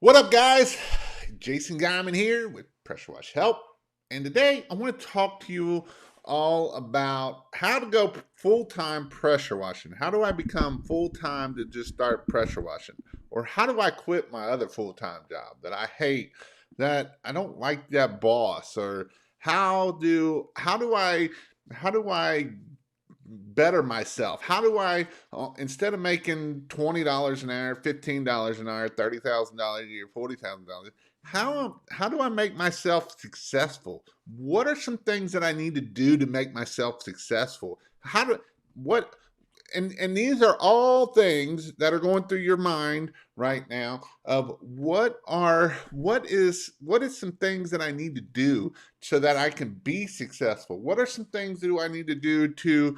What up, guys? Jason Guyman here with Pressure Wash Help. And today I want to talk to you all about how to go full time pressure washing. How do I become full time to just start pressure washing? Or how do I quit my other full time job that I hate, that I don't like that boss? Or how do I better myself? How do I, instead of making $20 an hour, $15 an hour, $30,000 a year, $40,000, how do I make myself successful? What are some things that I need to do to make myself successful? How do what and these are all things that are going through your mind right now of what is some things that I need to do so that I can be successful. What are some things do I need to do to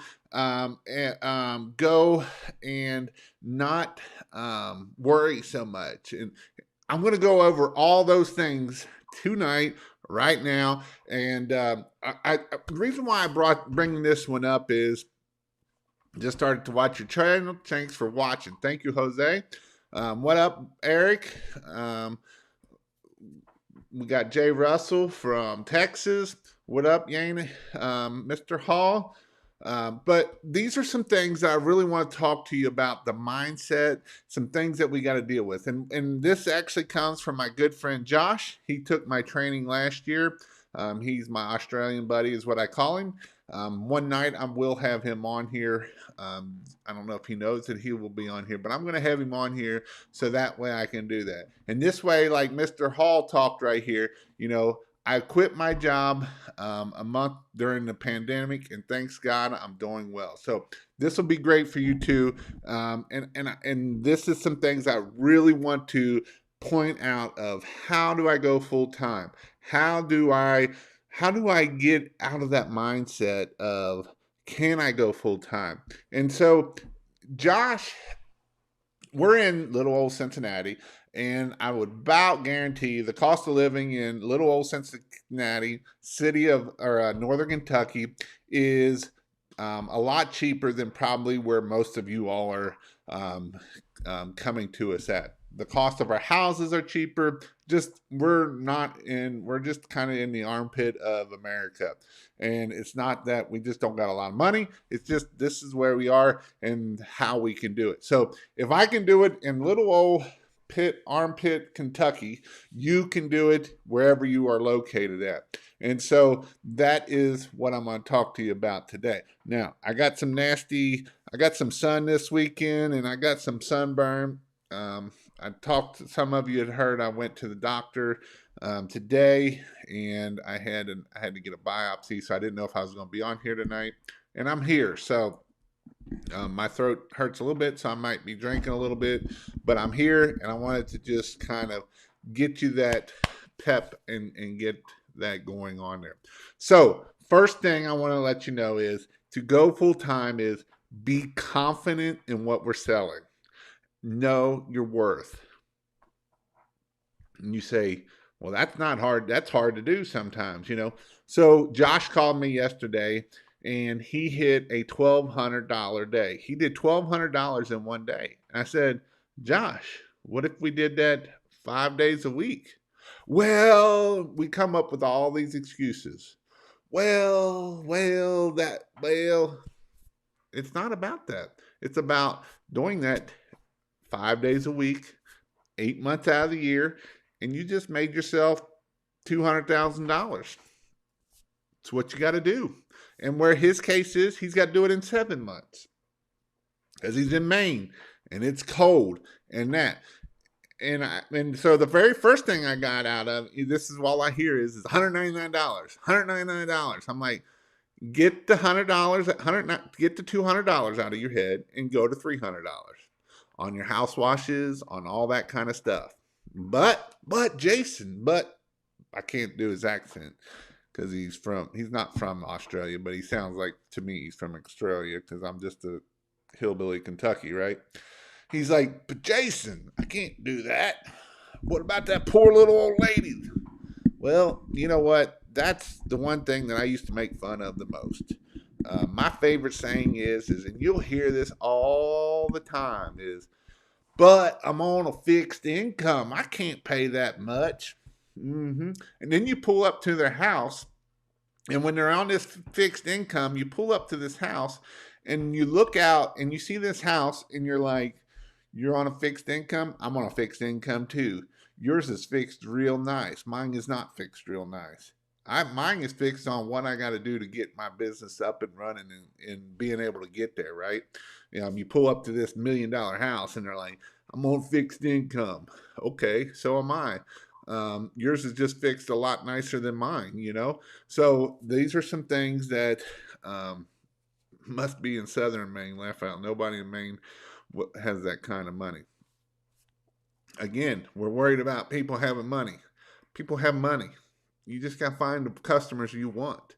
go and not worry so much? And I'm going to go over all those things tonight, right now. And the reason why bringing this one up is just started to watch your channel. Thanks for watching. Thank you, Jose. What up, Eric? We got Jay Russell from Texas. What up, Yane? Mr. Hall. But these are some things that I really want to talk to you about, the mindset, some things that we got to deal with. And this actually comes from my good friend Josh. He took my training last year. He's my Australian buddy, is what I call him. One night I will have him on here. I don't know if he knows that he will be on here, but I'm going to have him on here so that way I can do that. And this way, like Mr. Hall talked right here, I quit my job a month during the pandemic, and thanks God I'm doing well. So this will be great for you too. And this is some things I really want to point out of how do I go full time? How do I get out of that mindset of can I go full time? And so Josh, we're in little old Cincinnati, and I would about guarantee the cost of living in little old Cincinnati, city of or northern Kentucky, is a lot cheaper than probably where most of you all are coming to us at. The cost of our houses are cheaper. We're just kind of in the armpit of America. And it's not that we just don't got a lot of money. It's just this is where we are and how we can do it. So if I can do it in little old armpit, Kentucky, you can do it wherever you are located at. And so that is what I'm going to talk to you about today. Now, I got some sun this weekend, and I got some sunburn. I talked to some of you had heard I went to the doctor today, and I had to get a biopsy, so I didn't know if I was going to be on here tonight. And I'm here, so my throat hurts a little bit, so I might be drinking a little bit, but I'm here, and I wanted to just kind of get you that pep and get that going on there. So first thing I want to let you know is to go full time is be confident in what we're selling. Know your worth. And you say, well, that's not hard. That's hard to do sometimes, So Josh called me yesterday, and he hit a $1,200 day. He did $1,200 in one day. And I said, Josh, what if we did that 5 days a week? Well, we come up with all these excuses. Well, it's not about that. It's about doing that 5 days a week, 8 months out of the year, and you just made yourself $200,000. It's what you got to do. And where his case is, he's got to do it in 7 months because he's in Maine and it's cold and that. And so the very first thing I got out of this is all I hear is $199, $199. I'm like, get the $100, get the $200 out of your head and go to $300 on your house washes, on all that kind of stuff. But Jason, I can't do his accent because he's not from Australia, but he sounds like to me he's from Australia because I'm just a hillbilly Kentucky, right? He's like, but Jason, I can't do that. What about that poor little old lady? Well, you know what? That's the one thing that I used to make fun of the most. My favorite saying is, and you'll hear this all the time, is but I'm on a fixed income. I can't pay that much. And then you pull up to their house, and when they're on this fixed income, you pull up to this house and you look out and you see this house and you're like, you're on a fixed income? I'm on a fixed income too. Yours is fixed real nice. Mine is not fixed real nice. Mine is fixed on what I got to do to get my business up and running and being able to get there, right? You pull up to this $1 million house and they're like, I'm on fixed income. Okay, so am I. Yours is just fixed a lot nicer than mine. So these are some things that must be in Southern Maine. Laugh out. Nobody in Maine has that kind of money. Again, we're worried about people having money. People have money. You just got to find the customers you want.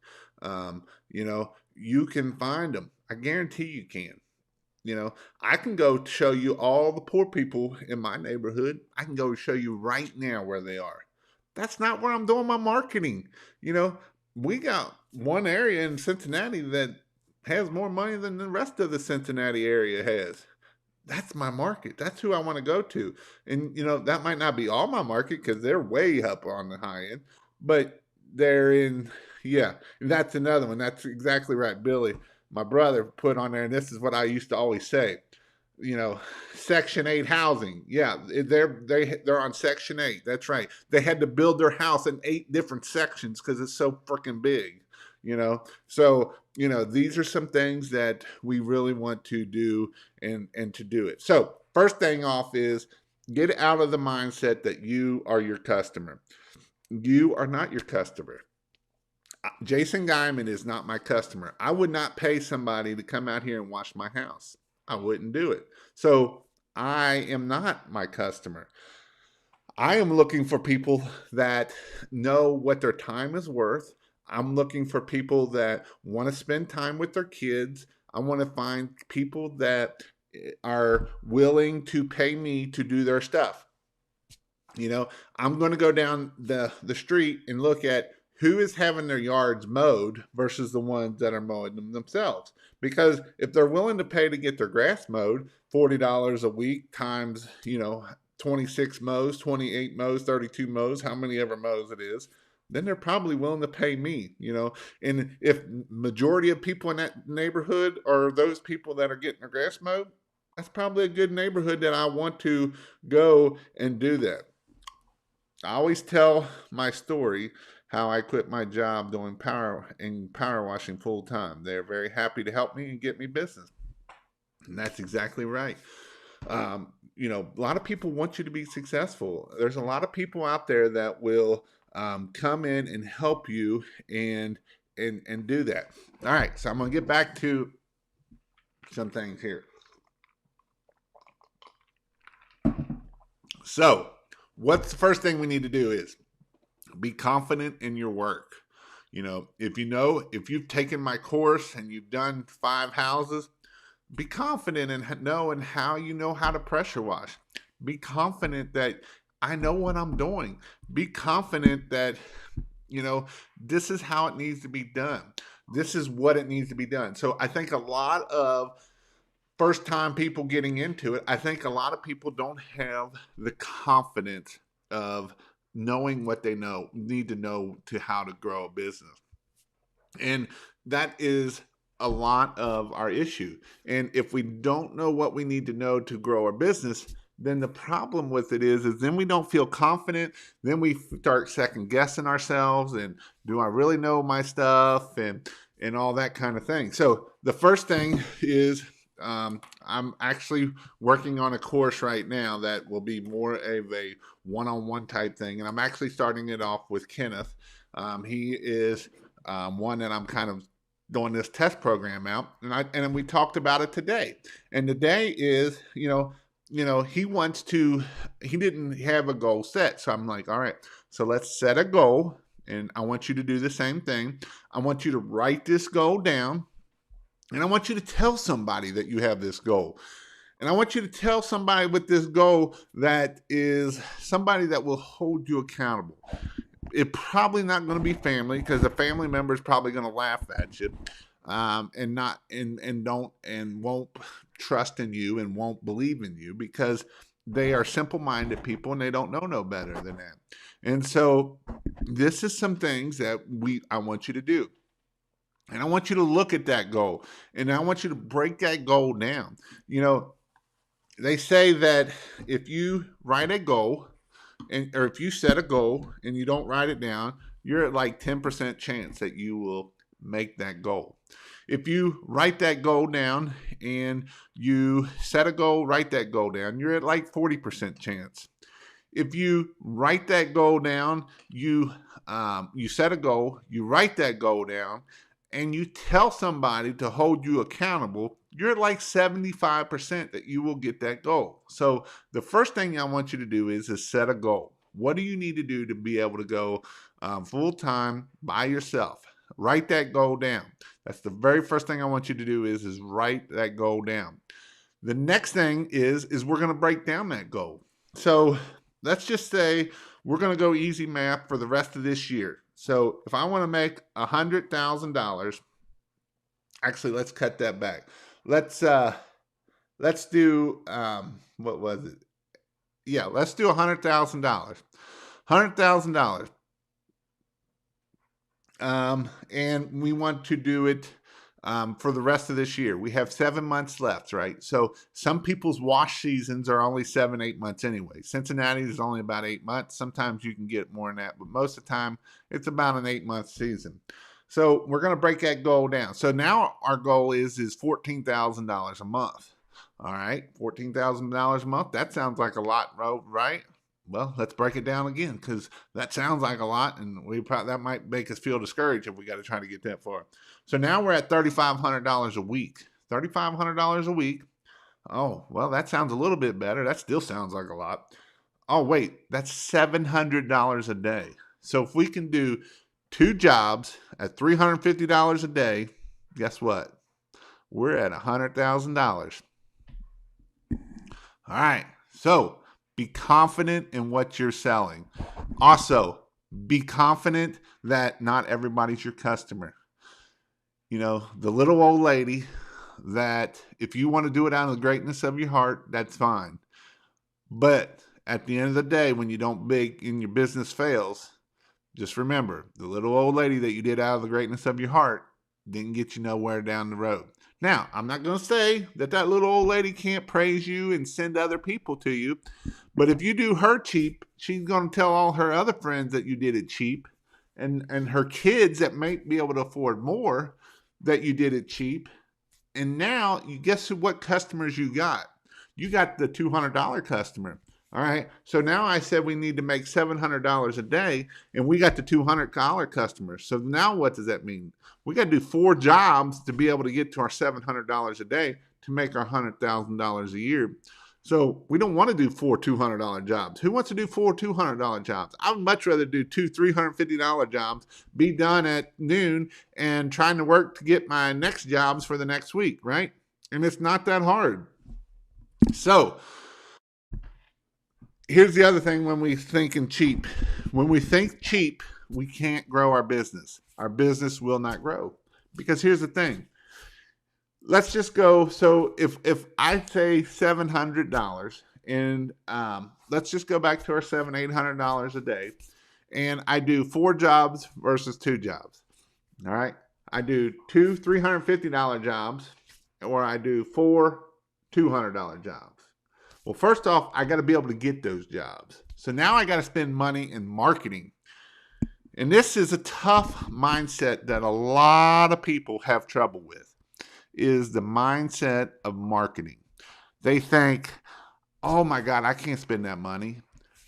You can find them. I guarantee you can. I can go show you all the poor people in my neighborhood. I can go show you right now where they are. That's not where I'm doing my marketing. We got one area in Cincinnati that has more money than the rest of the Cincinnati area has. That's my market. That's who I want to go to. And, that might not be all my market because they're way up on the high end, but they're in, yeah, that's another one. That's exactly right. Billy, my brother, put on there, and this is what I used to always say, Section 8 housing. Yeah, they're on Section 8. That's right. They had to build their house in 8 different sections because it's so freaking big. So these are some things that we really want to do and to do it. So first thing off is get out of the mindset that you are your customer. You are not your customer. Jason Guyman is not my customer. I would not pay somebody to come out here and wash my house. I wouldn't do it. So I am not my customer. I am looking for people that know what their time is worth. I'm looking for people that want to spend time with their kids. I want to find people that are willing to pay me to do their stuff. I'm going to go down the street and look at who is having their yards mowed versus the ones that are mowing them themselves. Because if they're willing to pay to get their grass mowed, $40 a week times, 26 mows, 28 mows, 32 mows, how many ever mows it is, then they're probably willing to pay me, And if majority of people in that neighborhood are those people that are getting their grass mowed, that's probably a good neighborhood that I want to go and do that. I always tell my story how I quit my job doing power washing full time. They're very happy to help me and get me business. And that's exactly right. A lot of people want you to be successful. There's a lot of people out there that will come in and help you and do that. All right, so I'm going to get back to some things here. So, what's the first thing we need to do is be confident in your work. If you've taken my course and you've done 5 houses, be confident in knowing how to pressure wash. Be confident that I know what I'm doing. Be confident that, this is how it needs to be done. This is what it needs to be done. So I think a lot of first time people getting into it, I think a lot of people don't have the confidence of knowing what they need to know to how to grow a business. And that is a lot of our issue. And if we don't know what we need to know to grow our business, then the problem with it is then we don't feel confident. Then we start second guessing ourselves and do I really know my stuff and all that kind of thing. So the first thing is I'm actually working on a course right now that will be more of a one-on-one type thing. And I'm actually starting it off with Kenneth. He is one that I'm kind of doing this test program out. And we talked about it today. And today is, he didn't have a goal set. So I'm like, all right, so let's set a goal. And I want you to do the same thing. I want you to write this goal down. And I want you to tell somebody that you have this goal. And I want you to tell somebody with this goal that is somebody that will hold you accountable. It's probably not going to be family because the family member is probably going to laugh at you and won't trust in you and won't believe in you because they are simple-minded people and they don't know no better than that. And so this is some things that I want you to do. And I want you to look at that goal and I want you to break that goal down. You know, they say that if you write a goal or if you set a goal and you don't write it down, you're at like 10% chance that you will make that goal. If you write that goal down and you set a goal, write that goal down, you're at like 40% chance. If you write that goal down, you set a goal, you write that goal down, and you tell somebody to hold you accountable, you're at like 75% that you will get that goal. So the first thing I want you to do is set a goal. What do you need to do to be able to go full time by yourself? Write that goal down. That's the very first thing I want you to do is write that goal down. The next thing is we're going to break down that goal. So let's just say we're going to go easy math for the rest of this year. So if I want to make $100,000, actually, let's cut that back. Let's do what was it? Yeah, let's do $100,000. $100,000. And we want to do it for the rest of this year. We have 7 months left, right? So some people's wash seasons are only 7-8 months anyway. Cincinnati is only about 8 months. Sometimes you can get more than that, but most of the time it's about an 8-month season. So we're going to break that goal down. So now our goal is $14,000 a month. All right, $14,000 a month. That sounds like a lot, right? Well, let's break it down again because that sounds like a lot, and that might make us feel discouraged if we got to try to get that far. So now we're at $3,500 a week. $3,500 a week. Oh, well, that sounds a little bit better. That still sounds like a lot. Oh, wait, that's $700 a day. So if we can do 2 jobs at $350 a day, guess what? We're at $100,000. All right, so be confident in what you're selling. Also, be confident that not everybody's your customer. You know, the little old lady that if you want to do it out of the greatness of your heart, that's fine. But at the end of the day, when you don't big and your business fails, just remember the little old lady that you did out of the greatness of your heart didn't get you nowhere down the road. Now, I'm not going to say that little old lady can't praise you and send other people to you, but if you do her cheap, she's going to tell all her other friends that you did it cheap, and her kids that might be able to afford more that you did it cheap. And now, you guess what customers you got? You got the $200 customer. All right. So now I said we need to make $700 a day, and we got the $200 customers. So now what does that mean? We got to do 4 jobs to be able to get to our $700 a day to make our $100,000 a year. So we don't want to do 4 $200 jobs. Who wants to do 4 $200 jobs? I would much rather do 2 $350 jobs, be done at noon, and trying to work to get my next jobs for the next week, right? And it's not that hard. So here's the other thing when we thinking cheap. When we think cheap, we can't grow our business. Our business will not grow. Because here's the thing. Let's just go. So if I say $700 and let's just go back to our $800 a day, and I do 4 jobs versus 2 jobs. All right. I do 2 $350 jobs, or I do 4 $200 jobs. Well, first off, I got to be able to get those jobs. So now I got to spend money in marketing. And this is a tough mindset that a lot of people have trouble with, is the mindset of marketing. They think, oh my God, I can't spend that money.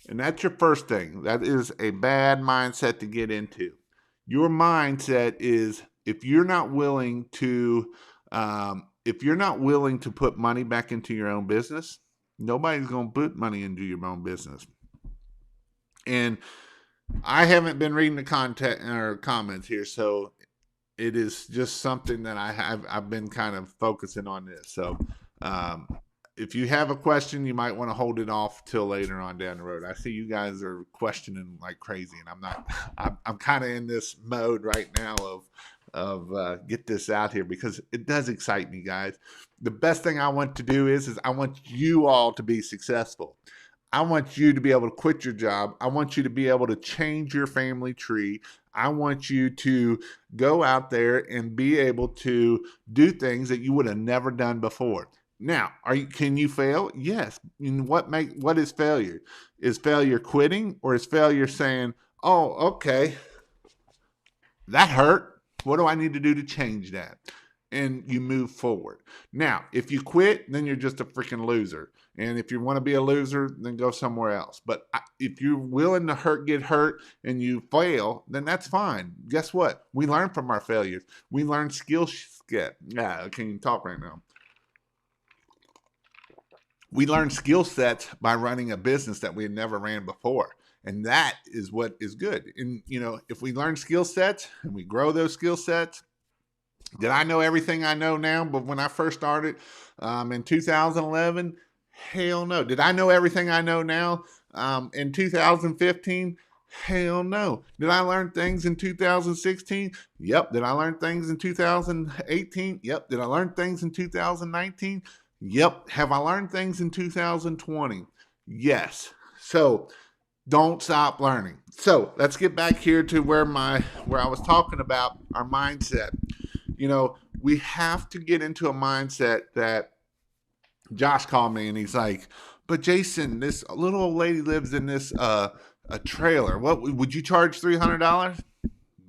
And that's your first thing. That is a bad mindset to get into. Your mindset is if you're not willing to put money back into your own business, nobody's going to put money into your own business. And I haven't been reading the content or comments here, so it is just something that I've been kind of focusing on this. So if you have a question, you might want to hold it off till later on down the road. I see you guys are questioning like crazy, and I'm not. I'm kind of in this mode right now get this out here because it does excite me, guys. The best thing I want to do is I want you all to be successful. I want you to be able to quit your job. I want you to be able to change your family tree. I want you to go out there and be able to do things that you would have never done before. Now, can you fail? Yes. And what is failure? Is failure quitting, or is failure saying, "Oh, okay, that hurt. What do I need to do to change that?" And you move forward. Now, if you quit, then you're just a freaking loser. And if you want to be a loser, then go somewhere else. But if you're willing to get hurt and you fail, then that's fine. Guess what? We learn from our failures. We learn skill set. Yeah, I can't even talk right now. We learn skill sets by running a business that we had never ran before. And that is what is good. And, if we learn skill sets and we grow those skill sets, did I know everything I know now? But when I first started in 2011, hell no. Did I know everything I know now in 2015? Hell no. Did I learn things in 2016? Yep. Did I learn things in 2018? Yep. Did I learn things in 2019? Yep. Have I learned things in 2020? Yes. So don't stop learning. So let's get back here to where I was talking about our mindset. We have to get into a mindset that Josh called me and he's like, "But Jason, this little old lady lives in this a trailer. What would you charge $300?"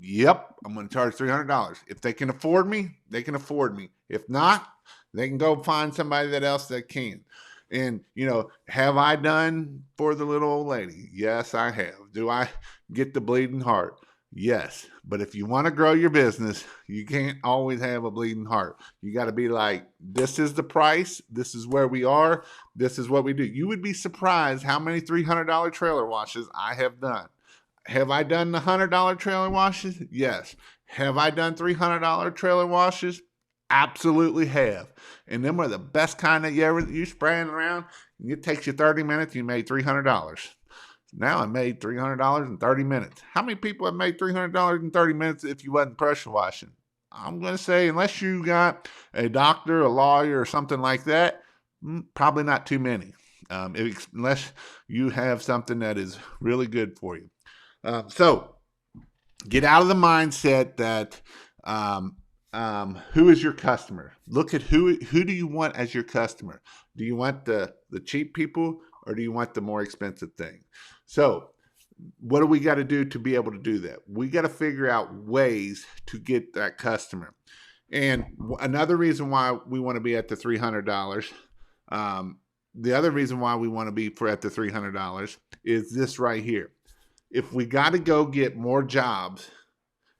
Yep, I'm going to charge $300. If they can afford me, they can afford me. If not, they can go find somebody else that can. And, have I done for the little old lady? Yes, I have. Do I get the bleeding heart? Yes. But if you want to grow your business, you can't always have a bleeding heart. You got to be like, this is the price. This is where we are. This is what we do. You would be surprised how many $300 trailer washes I have done. Have I done the $100 trailer washes? Yes. Have I done $300 trailer washes? Absolutely have. And them are the best kind that you spraying around. It takes you 30 minutes. You made $300. Now I made $300 in 30 minutes. How many people have made $300 in 30 minutes if you wasn't pressure washing? I'm going to say, unless you got a doctor, a lawyer, or something like that, probably not too many. Unless you have something that is really good for you. So get out of the mindset that who is your customer? Look at who do you want as your customer? Do you want the cheap people, or do you want the more expensive thing? So what do we got to do to be able to do that? We got to figure out ways to get that customer. And another reason why we want to be at the $300, the other reason why we want to be at the $300 is this right here. If we got to go get more jobs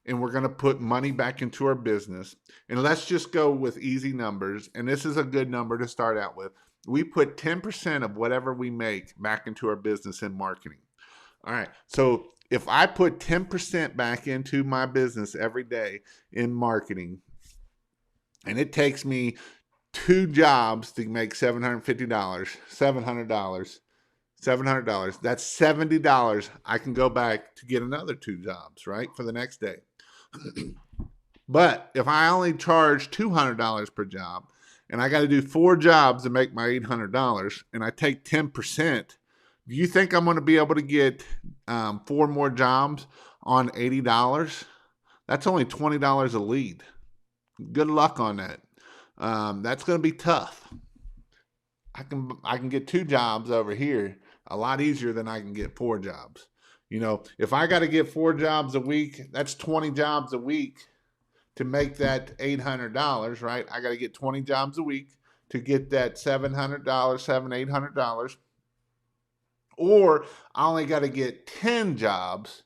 and we're going to put money back into our business, and let's just go with easy numbers, and this is a good number to start out with. We put 10% of whatever we make back into our business in marketing. All right. So if I put 10% back into my business every day in marketing, and it takes me 2 jobs to make $750, $700, that's $70. I can go back to get another 2 jobs, right, for the next day. But if I only charge $200 per job, and I got to do 4 jobs to make my $800, and I take 10%, do you think I'm going to be able to get 4 more jobs on $80? That's only $20 a lead. Good luck on that. That's going to be tough. I can get 2 jobs over here a lot easier than I can get 4 jobs. If I got to get 4 jobs a week, that's 20 jobs a week to make that $800, right? I got to get 20 jobs a week to get that $800. Or I only got to get 10 jobs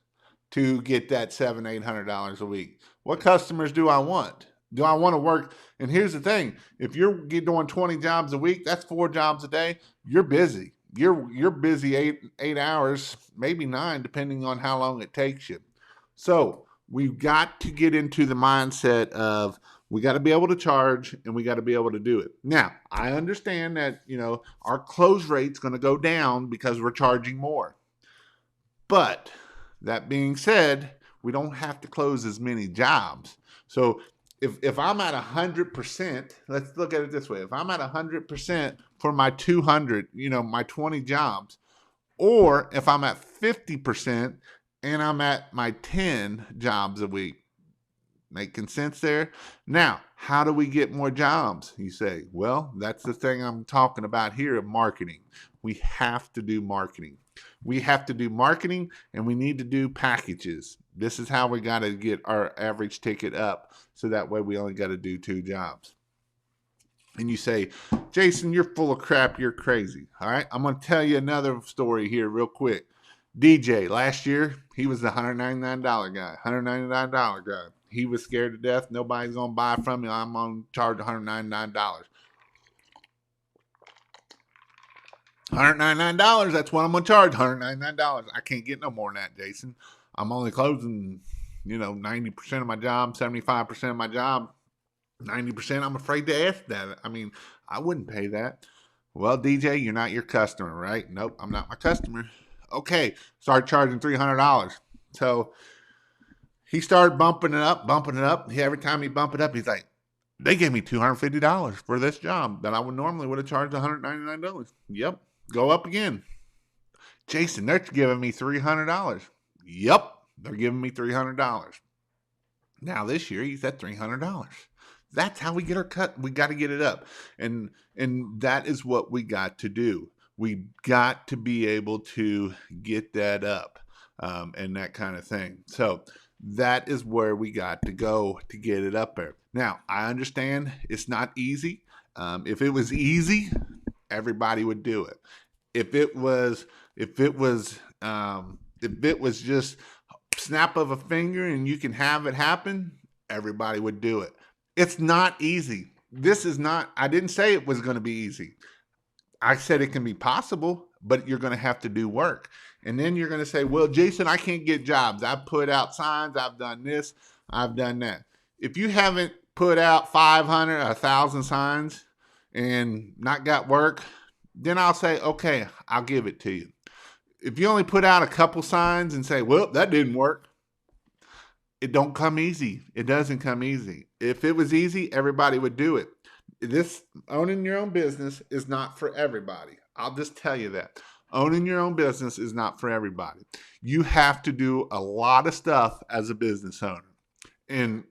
to get that $800 a week. What customers do I want? Do I want to work? And here's the thing. If you're doing 20 jobs a week, that's 4 jobs a day. You're busy. You're busy 8 hours, maybe 9, depending on how long it takes you. So we've got to get into the mindset of we got to be able to charge, and we got to be able to do it. Now, I understand that, our close rate's going to go down because we're charging more. But that being said, we don't have to close as many jobs. So if I'm at 100%, let's look at it this way. If I'm at 100% for my 200, my 20 jobs, or if I'm at 50% and I'm at my 10 jobs a week. Making sense there? Now, how do we get more jobs? You say, well, that's the thing I'm talking about here of marketing. We have to do marketing. We have to do marketing, and we need to do packages. This is how we got to get our average ticket up, so that way we only got to do 2 jobs. And you say, Jason, you're full of crap. You're crazy. All right. I'm going to tell you another story here real quick. DJ, last year, he was the $199 guy, $199 guy. He was scared to death. Nobody's going to buy from me. I'm going to charge $199. $199, that's what I'm going to charge, $199. I can't get no more than that, Jason. I'm only closing, 90% of my job, 75% of my job. 90%, I'm afraid to ask that. I mean, I wouldn't pay that. Well, DJ, you're not your customer, right? Nope, I'm not my customer. Okay, start charging $300. So he started bumping it up. Every time he bumped it up, he's like, they gave me $250 for this job that I would have charged $199. Yep, go up again. Jason, they're giving me $300. Yep, they're giving me $300. Now this year, he's at $300. That's how we get our cut. We got to get it up. And that is what we got to do. We got to be able to get that up and that kind of thing. So that is where we got to go to get it up there. Now, I understand it's not easy. If it was easy, everybody would do it. If it was just snap of a finger and you can have it happen, everybody would do it. It's not easy. I didn't say it was going to be easy. I said it can be possible, but you're going to have to do work. And then you're going to say, well, Jason, I can't get jobs. I've put out signs. I've done this. I've done that. If you haven't put out 500, 1,000 signs and not got work, then I'll say, okay, I'll give it to you. If you only put out a couple signs and say, well, that didn't work, it don't come easy. It doesn't come easy. If it was easy, everybody would do it. This owning your own business is not for everybody. I'll just tell you that. Owning your own business is not for everybody. You have to do a lot of stuff as a business owner. And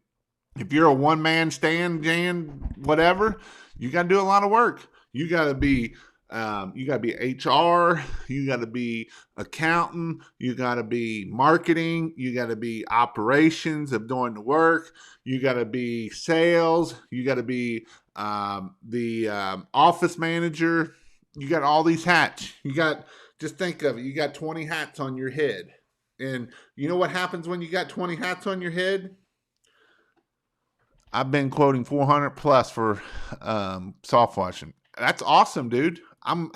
if you're a one-man stand, Jan, whatever, you got to do a lot of work. You got to be HR, you got to be accountant, you got to be marketing, you got to be operations of doing the work, you got to be sales, you got to be the office manager. You got all these hats. Just think of it. You got 20 hats on your head. And you know what happens when you got 20 hats on your head? I've been quoting 400 plus for soft washing. That's awesome, dude. I'm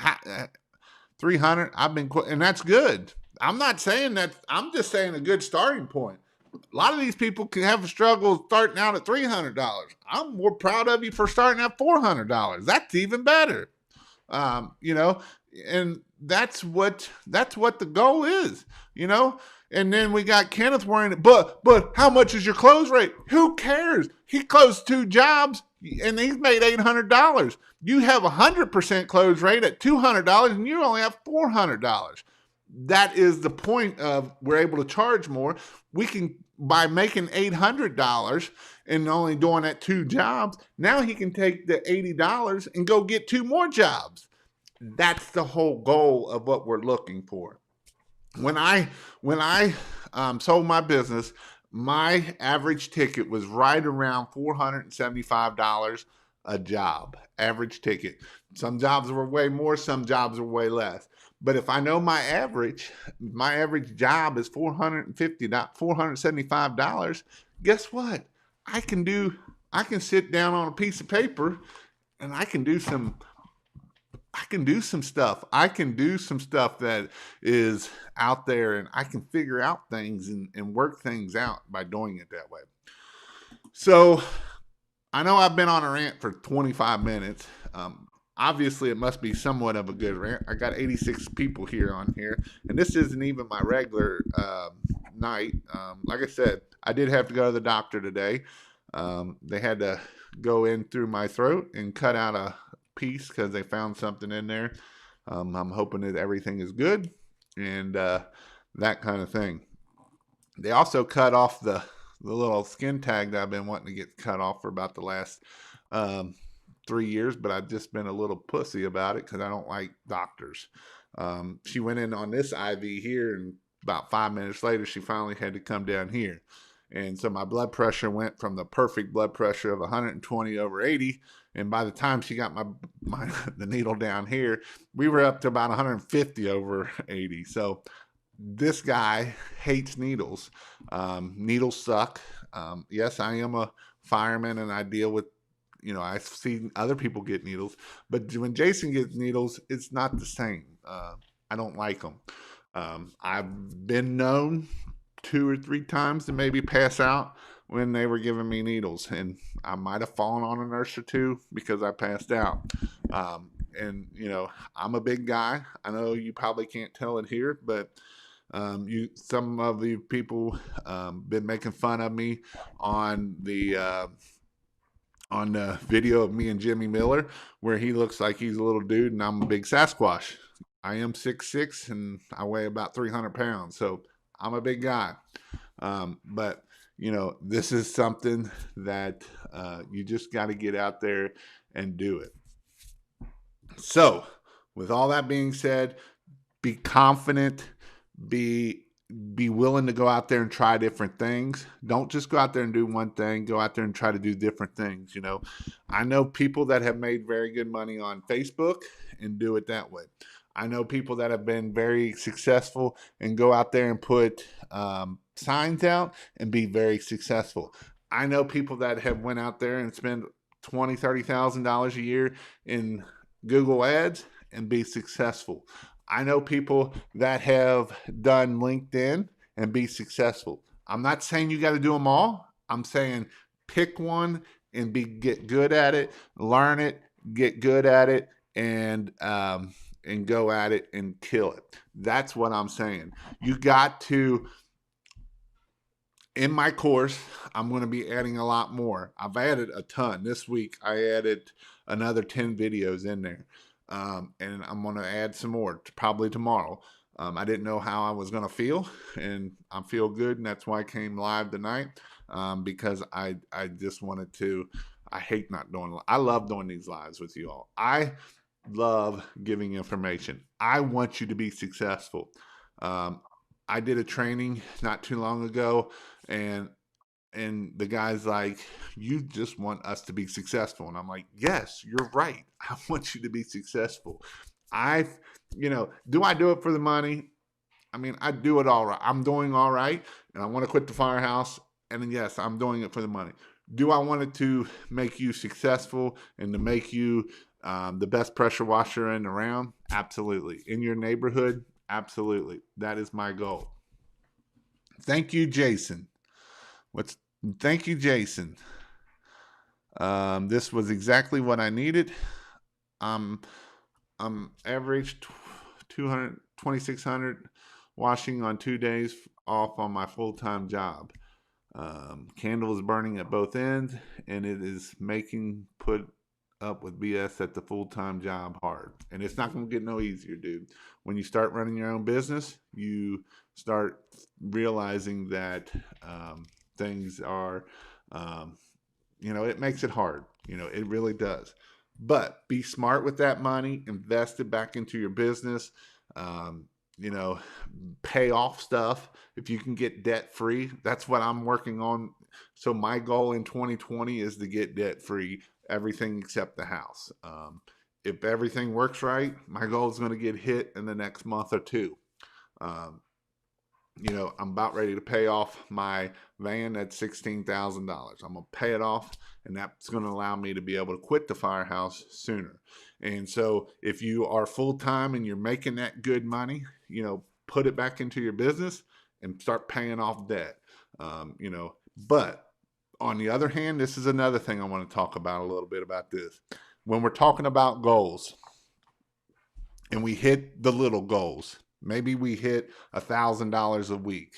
300. And that's good. I'm not saying that. I'm just saying a good starting point. A lot of these people can have a struggle starting out at $300. I'm more proud of you for starting at $400. That's even better. And that's what the goal is, And then we got Kenneth worrying, but how much is your close rate? Who cares? He closed 2 jobs and he's made $800. You have 100% close rate at $200 and you only have $400. That is the point of we're able to charge more. We can, by making $800 and only doing that 2 jobs, now he can take the $80 and go get 2 more jobs. That's the whole goal of what we're looking for. When I sold my business, my average ticket was right around $475 a job, average ticket. Some jobs were way more, some jobs were way less. But if I know my average job is $475, guess what? I can sit down on a piece of paper and I can do some stuff. I can do some stuff that is out there and I can figure out things and work things out by doing it that way. So I know I've been on a rant for 25 minutes. obviously it must be somewhat of a good rant. I got 86 people here on here, and this isn't even my regular night. Like I said, I did have to go to the doctor today. They had to go in through my throat and cut out a piece because they found something in there. I'm hoping that everything is good and that kind of thing. They also cut off the little skin tag that I've been wanting to get cut off for about the last um, 3 years, but I've just been a little pussy about it because I don't like doctors. She went in on this IV here, and about 5 minutes later, she finally had to come down here. And so my blood pressure went from the perfect blood pressure of 120/80, and by the time she got my the needle down here, we were up to about 150/80. So this guy hates needles. Needles suck. Yes, I am a fireman and I deal with, I've seen other people get needles, but when Jason gets needles, it's not the same. I don't like them. I've been known 2 or 3 times to maybe pass out when they were giving me needles, and I might have fallen on a nurse or two because I passed out. And I'm a big guy. I know you probably can't tell it here, but some of the people been making fun of me on the video of me and Jimmy Miller, where he looks like he's a little dude and I'm a big Sasquatch. I am 6'6" and I weigh about 300 pounds, so I'm a big guy. But this is something that you just got to get out there and do it. So, with all that being said, be confident. Be willing to go out there and try different things. Don't just go out there and do one thing. Go out there and try to do different things. I know people that have made very good money on Facebook and do it that way. I know people that have been very successful and go out there and put signs out and be very successful. I know people that have went out there and spend $20,000-$30,000 a year in Google ads and be successful. I know people that have done LinkedIn and be successful. I'm not saying you got to do them all. I'm saying pick one and get good at it, learn it, get good at it, and go at it and kill it. That's what I'm saying. You got to. In my course, I'm going to be adding a lot more. I've added a ton. This week, I added another 10 videos in there. And I'm going to add some more, probably tomorrow. I didn't know how I was going to feel, and I feel good, and that's why I came live tonight, because I just wanted to. I hate not doing. I love doing these lives with you all. I love giving information. I want you to be successful. I did a training not too long ago, and the guy's like, you just want us to be successful. And I'm like, yes, you're right. I want you to be successful. Do I do it for the money? I mean, I do it all right. I'm doing all right. And I want to quit the firehouse. And then, yes, I'm doing it for the money. Do I want it to make you successful and to make you the best pressure washer in around? Absolutely. In your neighborhood? Absolutely. That is my goal. Thank you, Jason. Thank you, Jason. This was exactly what I needed. I'm average 2,600 washing on 2 days off on my full-time job. Candle is burning at both ends, and it is making put up with BS at the full-time job hard. And it's not going to get no easier, dude. When you start running your own business, you start realizing that things are, it makes it hard. It really does. But be smart with that money, invest it back into your business, pay off stuff. If you can get debt free, that's what I'm working on. So my goal in 2020 is to get debt free, everything except the house. If everything works right, my goal is going to get hit in the next month or two. I'm about ready to pay off my van at $16,000. I'm going to pay it off, and that's going to allow me to be able to quit the firehouse sooner. And so if you are full-time and you're making that good money, put it back into your business and start paying off debt. But on the other hand, this is another thing I want to talk about a little bit about this. when we're talking about goals and we hit the little goals, maybe we hit $1,000 a week,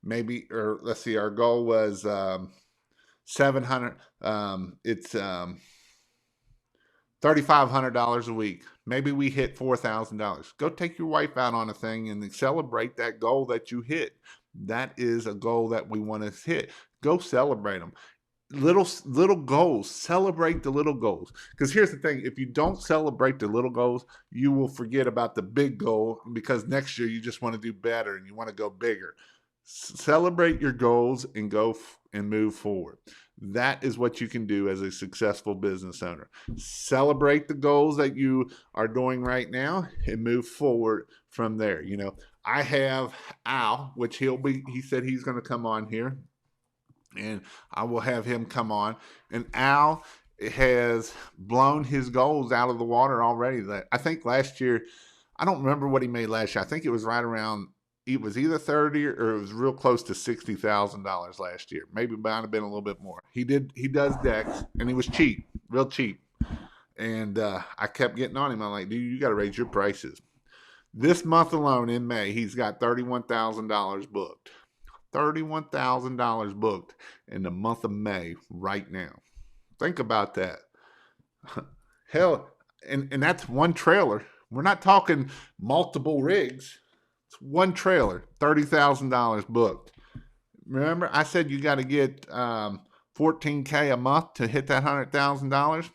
maybe, or let's see, our goal was 700. It's $3,500 a week. Maybe we hit $4,000. Go take your wife out on a thing and celebrate that goal that you hit. That is a goal that we want to hit. Go celebrate them. Little goals. Celebrate the little goals. Because here's the thing: if you don't celebrate the little goals, you will forget about the big goal, because next year you just want to do better and you want to go bigger. Celebrate your goals and go and move forward. That is what you can do as a successful business owner. Celebrate the goals that you are doing right now and move forward from there. You know, I have Al, which he said he's going to come on here, and I will have him come on. And Al has blown his goals out of the water already. I think last year, I don't remember what he made last year. I think it was right around, it was either 30 or it was real close to $60,000 last year. Maybe it might have been a little bit more. He does decks, and he was cheap, real cheap. And I kept getting on him. I'm like, dude, you got to raise your prices. This month alone in May, he's got $31,000 booked. $31,000 booked in the month of May right now. Think about that. Hell, and that's one trailer. We're not talking multiple rigs. It's one trailer, $30,000 booked. Remember, I said you got to get $14K a month to hit that $100,000.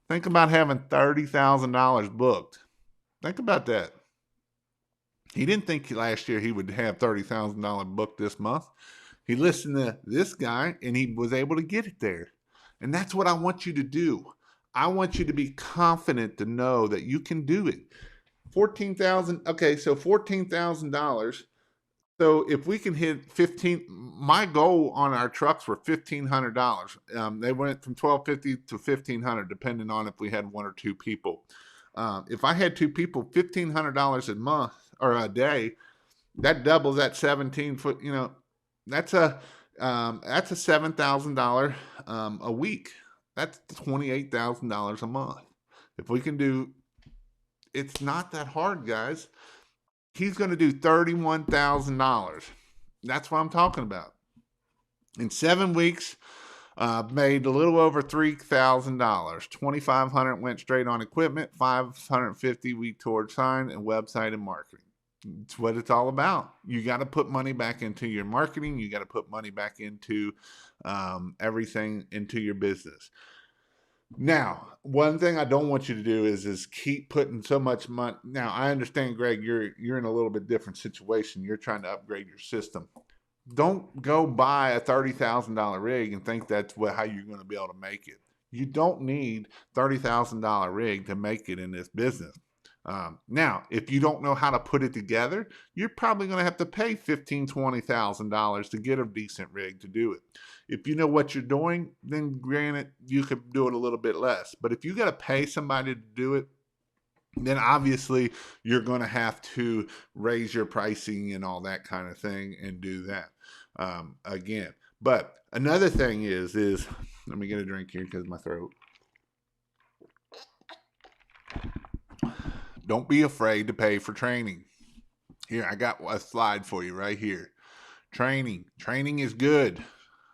Think about having $30,000 booked. Think about that. He didn't think last year he would have $30,000 booked this month. He listened to this guy and he was able to get it there. And that's what I want you to do. I want you to be confident to know that you can do it. $14,000. Okay, so $14,000. So if we can hit 15, my goal on our trucks were $1,500. They went from $1,250 to $1,500, depending on if we had one or two people. If I had two people, $1,500 a month or a day, that doubles that 17 foot. You know, that's a $7,000 a week. That's $28,000 a month. If we can do, it's not that hard, guys. He's going to do $31,000. That's what I'm talking about. In 7 weeks, made a little over $3,000. $2,500 went straight on equipment. $550 we toward sign and website and marketing. It's what it's all about. You got to put money back into your marketing. You got to put money back into everything into your business. Now, one thing I don't want you to do is keep putting so much money. Now, I understand, Greg, you're in a little bit different situation. You're trying to upgrade your system. Don't go buy a $30,000 rig and think that's how you're going to be able to make it. You don't need $30,000 rig to make it in this business. Now, if you don't know how to put it together, you're probably going to have to pay $15,000, $20,000 to get a decent rig to do it. If you know what you're doing, then granted, you could do it a little bit less. But if you got to pay somebody to do it, then obviously you're going to have to raise your pricing and all that kind of thing and do that again. But another thing is let me get a drink here because of my throat. Don't be afraid to pay for training. Here, I got a slide for you right here. Training is good.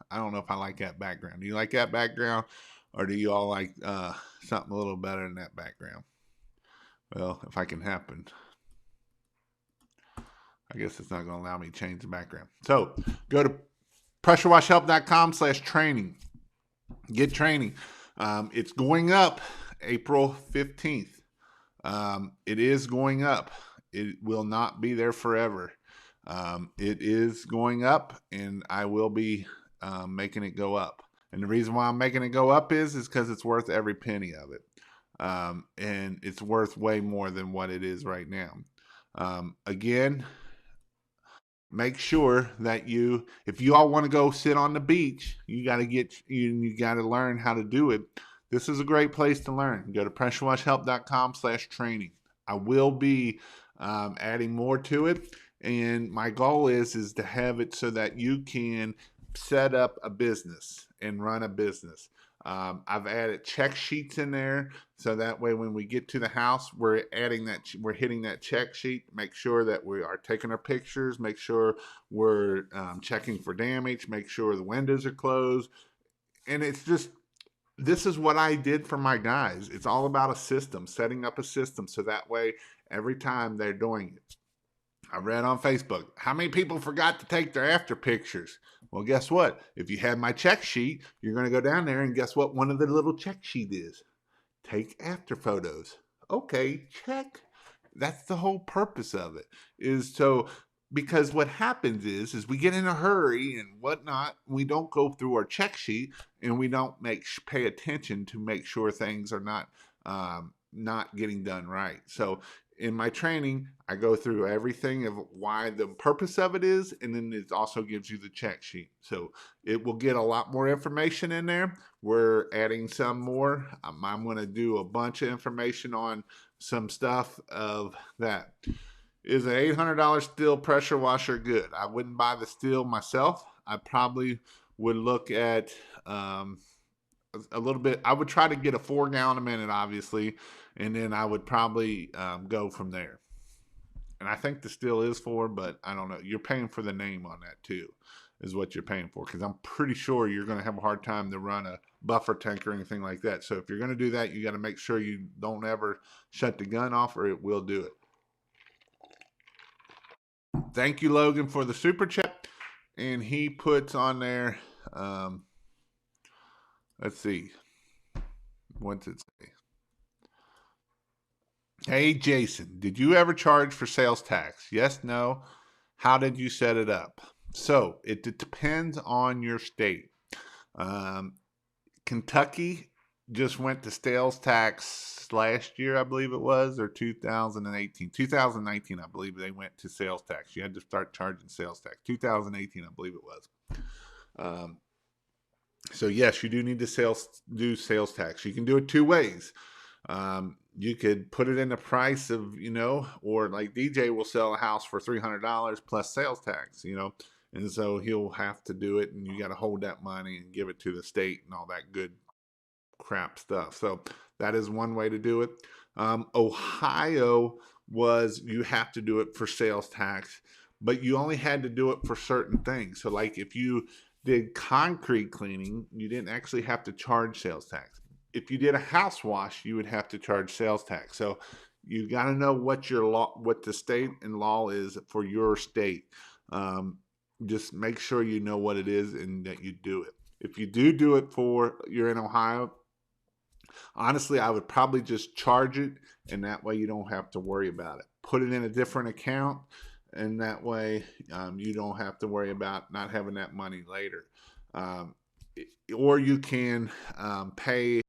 I don't know if I like that background. Do you like that background, or do you all like something a little better than that background? Well, if I can happen, I guess it's not going to allow me to change the background. So go to pressurewashhelp.com/training. Get training. It's going up April 15th. It is going up. It will not be there forever. It is going up, and I will be making it go up. And the reason why I'm making it go up is because it's worth every penny of it. And it's worth way more than what it is right now. Again, make sure that if you all want to go sit on the beach, you got to learn how to do it. This is a great place to learn. Go to pressurewashhelp.com/training. I will be adding more to it. And my goal is to have it so that you can set up a business and run a business. I've added check sheets in there, so that way when we get to the house, we're hitting that check sheet. Make sure that we are taking our pictures. Make sure we're checking for damage. Make sure the windows are closed. And it's just, this is what I did for my guys. It's all about a system, setting up a system, so that way every time they're doing it. I read on Facebook, how many people forgot to take their after pictures? Well, guess what? If you have my check sheet, you're going to go down there and guess what one of the little check sheet is? Take after photos. Okay, check. That's the whole purpose of it, is so, because what happens is we get in a hurry and whatnot. We don't go through our check sheet and we don't pay attention to make sure things are not getting done right. So in my training, I go through everything of why the purpose of it is, and then it also gives you the check sheet. So it will get a lot more information in there. We're adding some more. I'm going to do a bunch of information on some stuff of that. Is an $800 steel pressure washer good? I wouldn't buy the steel myself. I probably would look at a little bit. I would try to get a 4 gallon a minute, obviously, and then I would probably go from there. And I think the steel is 4, but I don't know. You're paying for the name on that too, is what you're paying for, because I'm pretty sure you're going to have a hard time to run a buffer tank or anything like that. So if you're going to do that, you got to make sure you don't ever shut the gun off, or it will do it. Thank you, Logan, for the super chat. And he puts on there, let's see, what's it say? Hey, Jason, did you ever charge for sales tax? Yes, no. How did you set it up? So it depends on your state. Kentucky just went to sales tax last year, I believe it was, or 2018. 2019, I believe they went to sales tax. You had to start charging sales tax. 2018, I believe it was. So yes, you do need to do sales tax. You can do it 2 ways. You could put it in the price of, or like DJ will sell a house for $300 plus sales tax, and so he'll have to do it, and you got to hold that money and give it to the state and all that good crap stuff. So that is one way to do it. Ohio was, you have to do it for sales tax, but you only had to do it for certain things. So like if you did concrete cleaning, you didn't actually have to charge sales tax. If you did a house wash, you would have to charge sales tax. So you got to know what the state and law is for your state. Just make sure you know what it is and that you do it. If you do it you're in Ohio, honestly, I would probably just charge it, and that way you don't have to worry about it. Put it in a different account, and that way you don't have to worry about not having that money later. Or you can pay